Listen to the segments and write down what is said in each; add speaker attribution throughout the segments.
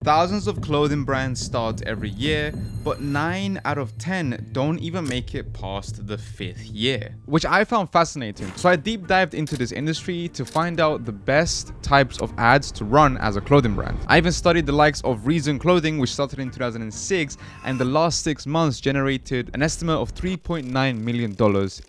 Speaker 1: Thousands of clothing brands start every year, but 9 out of 10 don't even make it past the 5th year, which I found fascinating. So I deep dived into this industry to find out the best types of ads to run as a clothing brand. I even studied the likes of Reason Clothing, which started in 2006, and the last 6 months generated an estimate of $3.9 million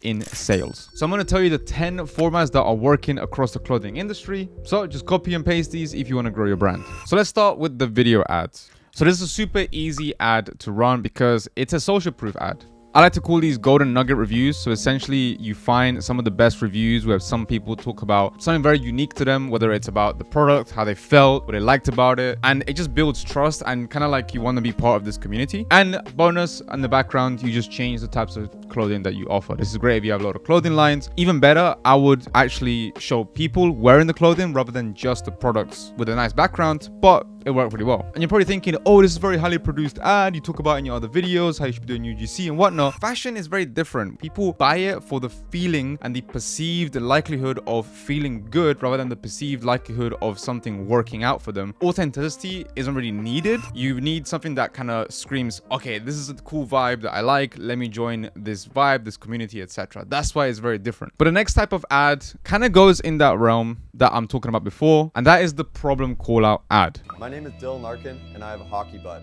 Speaker 1: in sales. So I'm going to tell you the 10 formats that are working across the clothing industry. So just copy and paste these if you want to grow your brand. So let's start with the video ads. So this is a super easy ad to run because it's a social proof ad. I like to call these golden nugget reviews. So essentially you find some of the best reviews where some people talk about something very unique to them, whether it's about the product, how they felt, what they liked about it. And it just builds trust and kind of like you want to be part of this community. And bonus, in the background, you just change the types of clothing that you offer. This is great if you have a lot of clothing lines. Even better, I would actually show people wearing the clothing rather than just the products with a nice background, but it worked pretty well. And you're probably thinking, oh, this is a very highly produced ad. You talk about in your other videos how you should be doing UGC and whatnot. Fashion is very different. People buy it for the feeling and the perceived likelihood of feeling good rather than the perceived likelihood of something working out for them. Authenticity isn't really needed. You need something that kind of screams, okay, this is a cool vibe that I like. Let me join this vibe, this community, etc. That's why it's very different. But the next type of ad kind of goes in that realm that I'm talking about before, and that is the problem call out ad.
Speaker 2: My name is Dylan Larkin, and I have a hockey butt.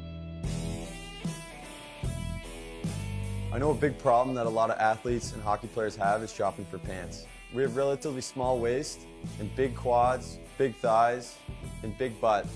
Speaker 2: I know a big problem that a lot of athletes and hockey players have is shopping for pants. We have relatively small waist and big quads, big thighs, and big butt.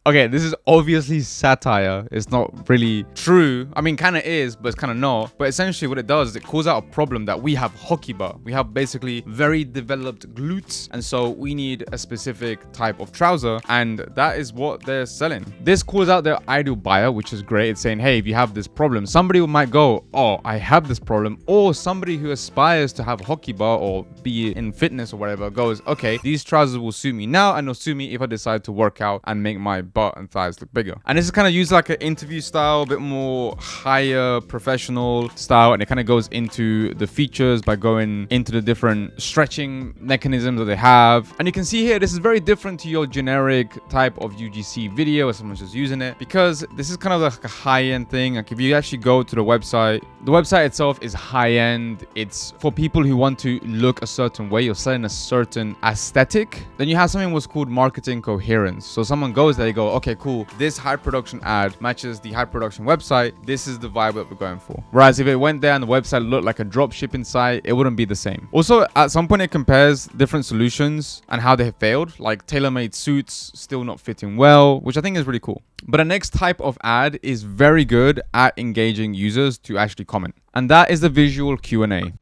Speaker 1: Okay, this is obviously satire. It's not really true. I mean, kind of is, but it's kind of not. But essentially what it does is it calls out a problem that we have hockey butt. We have basically very developed glutes. And so we need a specific type of trouser. And that is what they're selling. This calls out their ideal buyer, which is great. It's saying, hey, if you have this problem, somebody might go, oh, I have this problem. Or somebody who aspires to have hockey butt or be in fitness or whatever goes, okay, these trousers will suit me now and they'll suit me if I decide to work out and make my butt and thighs look bigger. And this is kind of used like an interview style, a bit more higher professional style, and it kind of goes into the features by going into the different stretching mechanisms that they have. And you can see here, this is very different to your generic type of UGC video where someone's just using it, because this is kind of like a high-end thing. Like if you actually go to the website itself is high-end. It's for people who want to look a certain way. You're selling a certain aesthetic. Then you have something what's called marketing coherence. So someone goes there, they go, okay, cool, this high production ad matches the high production website. This is the vibe that we're going for. Whereas if it went there and the website looked like a drop shipping site, it wouldn't be the same. Also, at some point it compares different solutions and how they have failed, like tailor-made suits still not fitting well, which I think is really cool. But the next type of ad is very good at engaging users to actually comment. And that is the visual Q&A.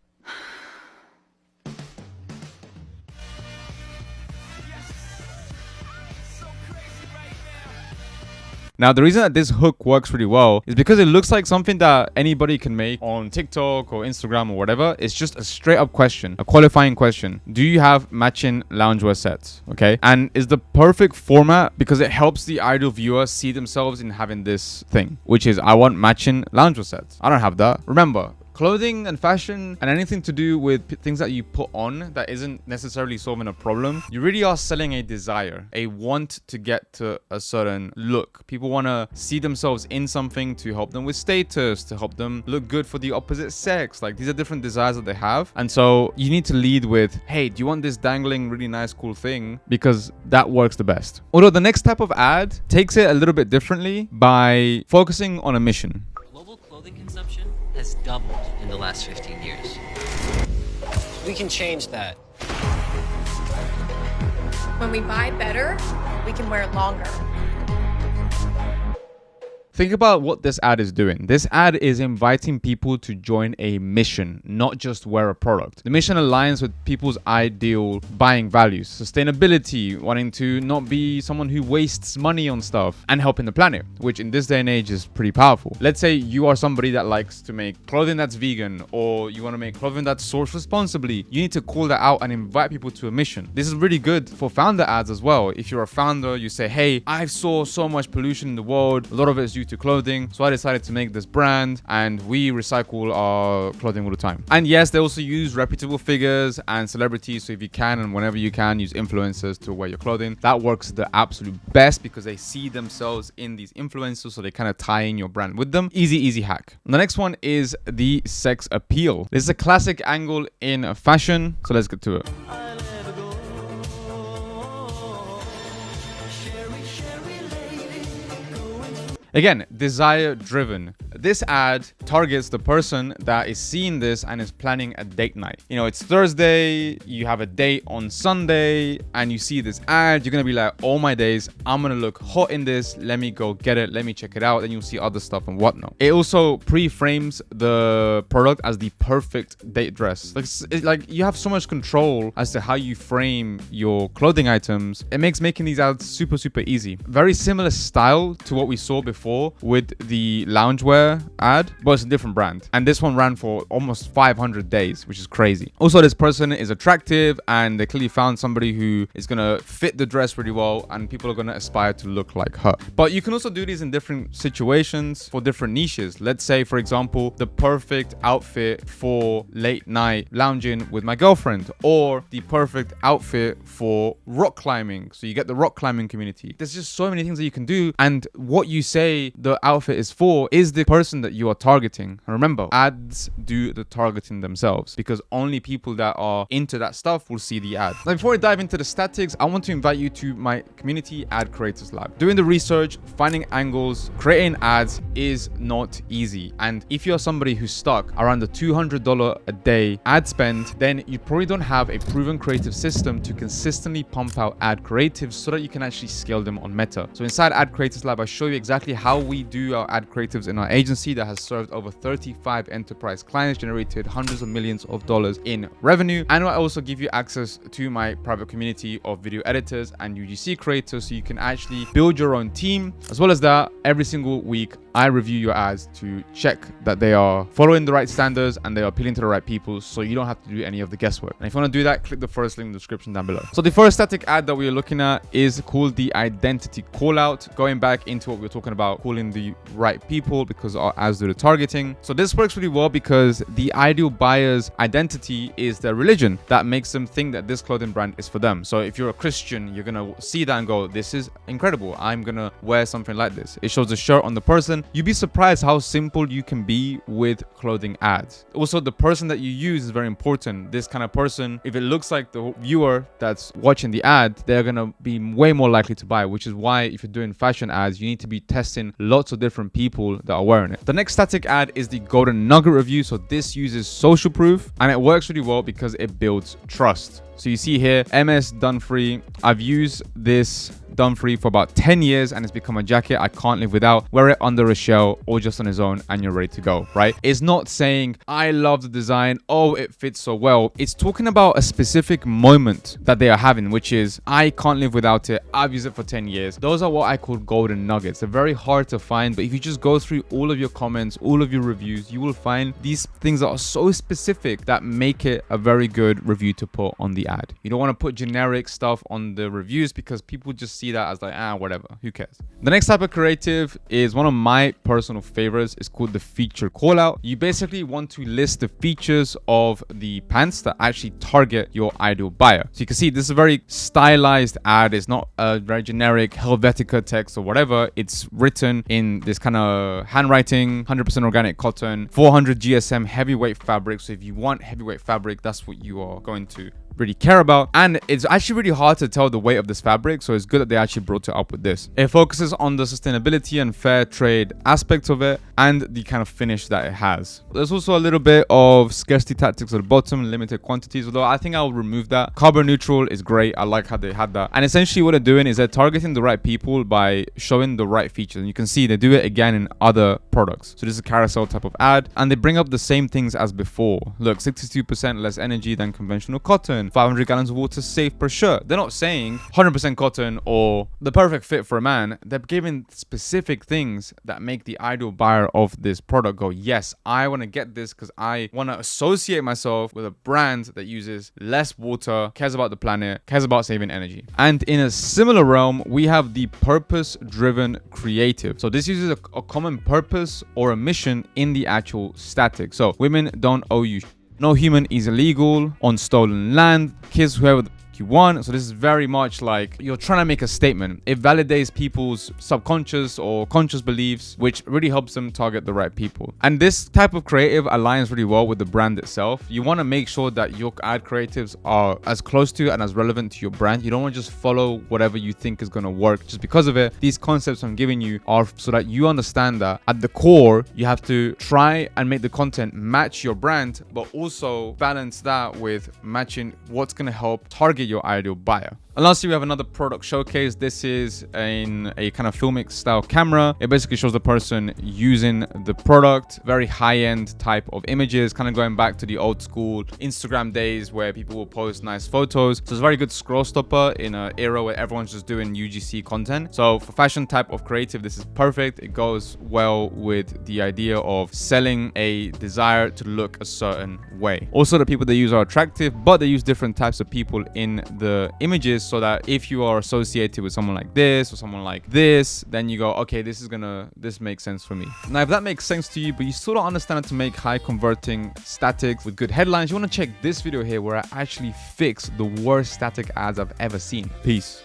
Speaker 1: Now, the reason that this hook works really well is because it looks like something that anybody can make on TikTok or Instagram or whatever. It's just a straight up question, a qualifying question. Do you have matching loungewear sets? Okay. And it's the perfect format because it helps the ideal viewer see themselves in having this thing, which is I want matching loungewear sets. I don't have that. Remember, clothing and fashion and anything to do with things that you put on that isn't necessarily solving a problem, you really are selling a desire, a want to get to a certain look. People want to see themselves in something to help them with status, to help them look good for the opposite sex. Like these are different desires that they have. And so you need to lead with, hey, do you want this dangling, really nice, cool thing? Because that works the best. Although the next type of ad takes it a little bit differently by focusing on a mission.
Speaker 3: Global clothing consumption has doubled in the last 15 years. We can change that.
Speaker 4: When we buy better, we can wear it longer.
Speaker 1: Think about what this ad is doing. This ad is inviting people to join a mission, not just wear a product. The mission aligns with people's ideal buying values, sustainability, wanting to not be someone who wastes money on stuff, and helping the planet, which in this day and age is pretty powerful. Let's say you are somebody that likes to make clothing that's vegan, or you want to make clothing that's sourced responsibly. You need to call that out and invite people to a mission. This is really good for founder ads as well. If you're a founder, you say, hey, I saw so much pollution in the world. A lot of it is due to clothing. So I decided to make this brand, and we recycle our clothing all the time. And yes, they also use reputable figures and celebrities. So if you can, and whenever you can, use influencers to wear your clothing. That works the absolute best because they see themselves in these influencers, so they kind of tie in your brand with them. Easy hack. And the next one is the sex appeal. This is a classic angle in fashion, so let's get to it. Again, desire driven. This ad targets the person that is seeing this and is planning a date night. You know, it's Thursday, you have a date on Sunday, and you see this ad, you're gonna be like, oh my days, I'm gonna look hot in this, let me go get it, let me check it out. Then you'll see other stuff and whatnot. It also pre-frames the product as the perfect date dress. Like you have so much control as to how you frame your clothing items. It makes making these ads super easy. Very similar style to what we saw before with the loungewear ad, but it's a different brand. And this one ran for almost 500 days, which is crazy. Also, this person is attractive and they clearly found somebody who is gonna fit the dress really well, and people are gonna aspire to look like her. But you can also do these in different situations for different niches. Let's say, for example, the perfect outfit for late night lounging with my girlfriend, or the perfect outfit for rock climbing. So you get the rock climbing community. There's just so many things that you can do, and what you say the outfit is for is the person that you are targeting. And remember, ads do the targeting themselves because only people that are into that stuff will see the ad. Now, before I dive into the statics, I want to invite you to my community ad creators lab. Doing the research, finding angles, creating ads is not easy. And if you're somebody who's stuck around the $200 a day ad spend, then you probably don't have a proven creative system to consistently pump out ad creatives so that you can actually scale them on Meta. So inside Ad Creators Lab, I show you exactly how we do our ad creatives in our agency that has served over 35 enterprise clients, generated hundreds of millions of dollars in revenue. And I also give you access to my private community of video editors and UGC creators, so you can actually build your own team. As well as that, every single week I review your ads to check that they are following the right standards and they are appealing to the right people, so you don't have to do any of the guesswork. And if you want to do that, click the first link in the description down below. So the first static ad that we are looking at is called the identity call out, going back into what we were talking about, calling the right people, because our ads do the targeting. So this works really well because the ideal buyer's identity is their religion. That makes them think that this clothing brand is for them. So if you're a Christian, you're gonna see that and go, this is incredible, I'm gonna wear something like this. It shows the shirt on the person. You'd be surprised how simple you can be with clothing ads. Also, the person that you use is very important. This kind of person, if it looks like the viewer that's watching the ad, they're gonna be way more likely to buy, which is why if you're doing fashion ads, you need to be testing lots of different people that are wearing it. The next static ad is the golden nugget review. So this uses social proof and it works really well because it builds trust. So you see here, MS Dunfree. I've used this Dunfree for about 10 years and it's become a jacket I can't live without. Wear it under a shell or just on its own and you're ready to go, right? It's not saying, I love the design, oh, it fits so well. It's talking about a specific moment that they are having, which is, I can't live without it. I've used it for 10 years. Those are what I call golden nuggets. They're very hard to find, but if you just go through all of your comments, all of your reviews, you will find these things that are so specific that make it a very good review to put on the ad. You don't want to put generic stuff on the reviews because people just see that as like, whatever, who cares? The next type of creative is one of my personal favorites. It's called the feature call out. You basically want to list the features of the pants that actually target your ideal buyer. So you can see this is a very stylized ad. It's not a very generic Helvetica text or whatever. It's written in this kind of handwriting, 100% organic cotton, 400 GSM heavyweight fabric. So if you want heavyweight fabric, that's what you are going to really care about. And it's actually really hard to tell the weight of this fabric, so it's good that they actually brought it up with this. It focuses on the sustainability and fair trade aspects of it and the kind of finish that it has. There's also a little bit of scarcity tactics at the bottom, limited quantities, although I think I'll remove that. Carbon neutral is great. I like how they had that. And essentially what they're doing is they're targeting the right people by showing the right features. And you can see they do it again in other products. So this is a carousel type of ad and they bring up the same things as before. Look, 62% less energy than conventional cotton. cotton, 500 gallons of water saved per shirt. They're not saying 100% cotton or the perfect fit for a man. They're giving specific things that make the ideal buyer of this product go, yes, I want to get this because I want to associate myself with a brand that uses less water, cares about the planet, cares about saving energy. And in a similar realm, we have the purpose-driven creative. So this uses a common purpose or a mission in the actual static. So women don't owe you. No human is illegal on stolen land. Kiss whoever you want. So this is very much like you're trying to make a statement. It validates people's subconscious or conscious beliefs, which really helps them target the right people. And this type of creative aligns really well with the brand itself. You want to make sure that your ad creatives are as close to and as relevant to your brand. You don't want to just follow whatever you think is going to work just because of it. These concepts I'm giving you are so that you understand that at the core, you have to try and make the content match your brand, but also balance that with matching what's going to help target your ideal buyer. And lastly, we have another product showcase. This is in a kind of filmic style camera. It basically shows the person using the product, very high-end type of images, kind of going back to the old school Instagram days where people will post nice photos. So it's a very good scroll stopper in an era where everyone's just doing UGC content. So for fashion type of creative, this is perfect. It goes well with the idea of selling a desire to look a certain way. Also, the people they use are attractive, but they use different types of people in the images, so that if you are associated with someone like this or someone like this, then you go, okay, this makes sense for me. Now, if that makes sense to you, but you still don't understand how to make high converting statics with good headlines, you want to check this video here where I actually fix the worst static ads I've ever seen. Peace.